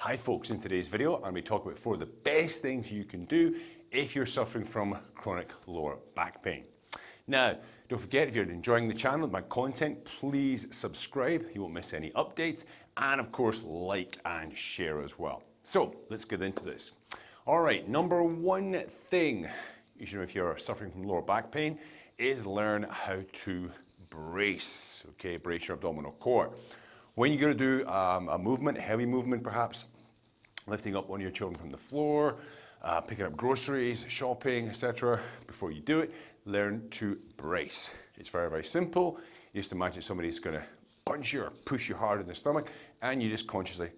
Hi folks, in today's video I'm going to talk about 4 of the best things you can do if you're suffering from chronic lower back pain. Now, don't forget, if you're enjoying the channel, my content, please subscribe, you won't miss any updates, and of course like and share as well. So let's get into this. Alright, number 1 thing you should know if you're suffering from lower back pain is learn how to brace, okay, brace your abdominal core. When you're going to do a movement, a heavy movement perhaps, lifting up one of your children from the floor, picking up groceries, shopping, etc. Before you do it, learn to brace. It's very, very simple. You just imagine somebody's going to punch you or push you hard in the stomach, and you just consciously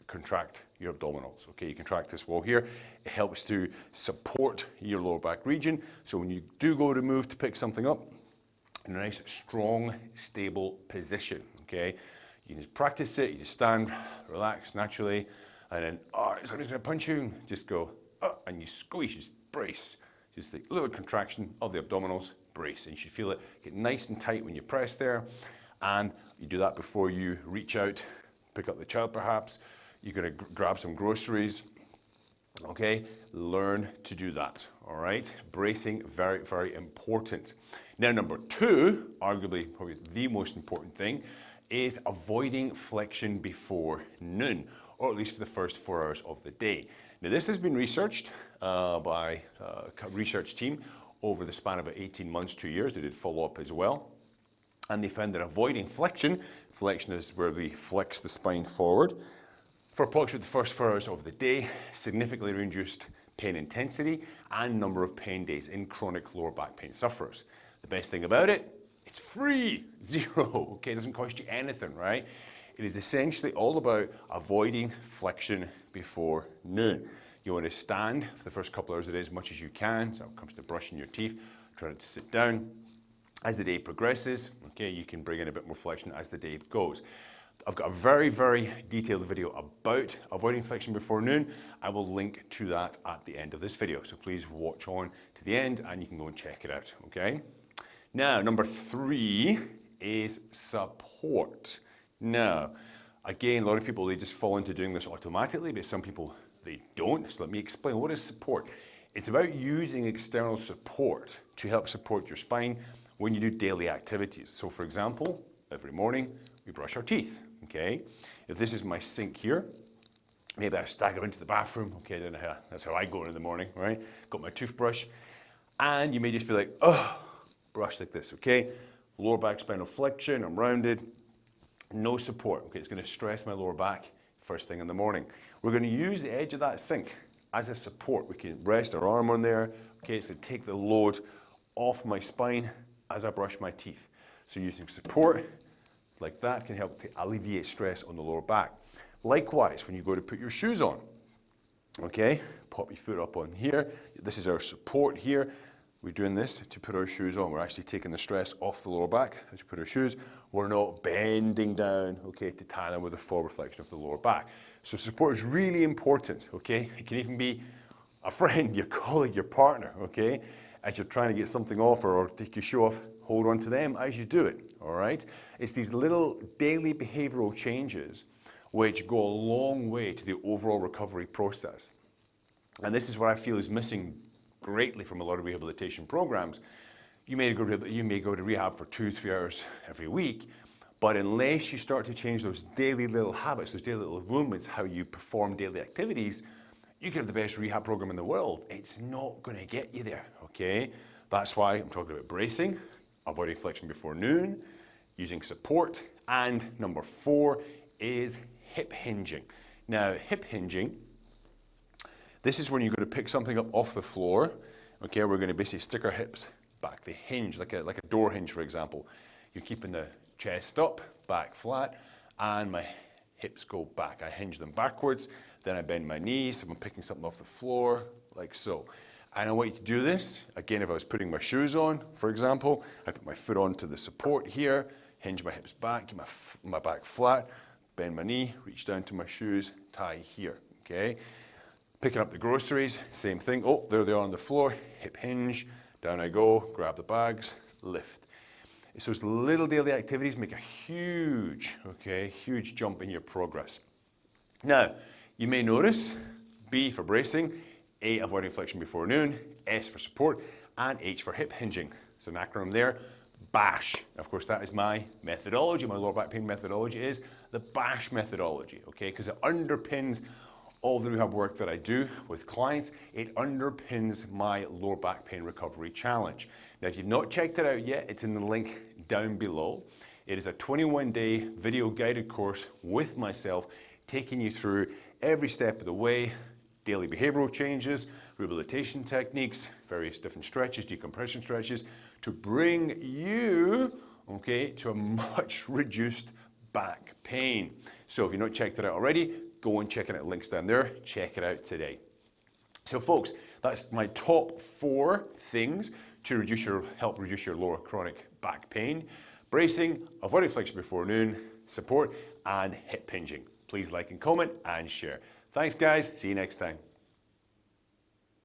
contract your abdominals. Okay, you contract this wall here. It helps to support your lower back region. So when you do go to move to pick something up, in a nice, strong, stable position. Okay, you can just practice it. You just stand, relax naturally. And then, somebody's going to punch you, just go, and you squeeze, just brace. Just the little contraction of the abdominals, brace. And you should feel it get nice and tight when you press there. And you do that before you reach out, pick up the child perhaps. You're going to grab some groceries. Okay, learn to do that, all right? Bracing, very, very important. Now, number 2, arguably probably the most important thing, is avoiding flexion before noon, or at least for the first 4 hours of the day. Now, this has been researched by a research team over the span of about 18 months, 2 years. They did follow-up as well. And they found that avoiding flexion is where we flex the spine forward, for approximately the first 4 hours of the day, significantly reduced pain intensity and number of pain days in chronic lower back pain sufferers. The best thing about it, it's free, 0, okay, it doesn't cost you anything, right? It is essentially all about avoiding flexion before noon. You want to stand for the first couple hours of the day as much as you can. So when it comes to brushing your teeth, try not to sit down. As the day progresses, okay, you can bring in a bit more flexion as the day goes. I've got a very, very detailed video about avoiding flexion before noon. I will link to that at the end of this video. So please watch on to the end and you can go and check it out, okay? Now, number 3 is support. Now, again, a lot of people, they just fall into doing this automatically, but some people, they don't. So let me explain. What is support? It's about using external support to help support your spine when you do daily activities. So for example, every morning we brush our teeth, okay? If this is my sink here, maybe I stagger into the bathroom, okay, then that's how I go in the morning, right? Got my toothbrush, and you may just be like, brush like this, okay? Lower back spinal flexion, I'm rounded, no support, okay? It's gonna stress my lower back first thing in the morning. We're gonna use the edge of that sink as a support. We can rest our arm on there, okay? So take the load off my spine as I brush my teeth. So using support like that can help to alleviate stress on the lower back. Likewise, when you go to put your shoes on, okay? Pop your foot up on here. This is our support here. We're doing this to put our shoes on. We're actually taking the stress off the lower back as we put our shoes. We're not bending down, okay, to tie them with the forward flexion of the lower back. So support is really important, okay? It can even be a friend, your colleague, your partner, okay? As you're trying to get something off or take your shoe off, hold on to them as you do it, all right? It's these little daily behavioral changes which go a long way to the overall recovery process. And this is what I feel is missing greatly from a lot of rehabilitation programs. You may go to rehab for 2-3 hours every week, but unless you start to change those daily little habits, those daily little movements, how you perform daily activities, you can have the best rehab program in the world. It's not going to get you there, okay? That's why I'm talking about bracing, avoiding flexion before noon, using support, and number 4 is hip hinging. Now, hip hinging, this is when you're going to pick something up off the floor, okay? We're going to basically stick our hips back. They hinge, like a door hinge, for example. You're keeping the chest up, back flat, and my hips go back. I hinge them backwards, then I bend my knees if I'm picking something off the floor, like so. And I want you to do this, again, if I was putting my shoes on, for example, I put my foot onto the support here, hinge my hips back, keep my back flat, bend my knee, reach down to my shoes, tie here, okay? Picking up the groceries, same thing. Oh, there they are on the floor, hip hinge, down I go, grab the bags, lift. It's those little daily activities make a huge, okay, huge jump in your progress. Now, You may notice B for bracing, A, avoiding flexion before noon, S for support, and H for hip hinging. It's an acronym there. BASH. Of course, that is my methodology. My lower back pain methodology is the BASH methodology, okay? Because it underpins all the rehab work that I do with clients. It underpins my lower back pain recovery challenge. Now, if you've not checked it out yet, it's in the link down below. It is a 21-day video guided course with myself, taking you through every step of the way, daily behavioral changes, rehabilitation techniques, various different stretches, decompression stretches, to bring you, okay, to a much reduced back pain. So if you've not checked it out already, go and check it out, links down there, check it out today. So folks, that's my top 4 things to help reduce your lower chronic back pain. Bracing, avoiding flexion before noon, support, and hip hinging. Please like and comment and share. Thanks guys, see you next time.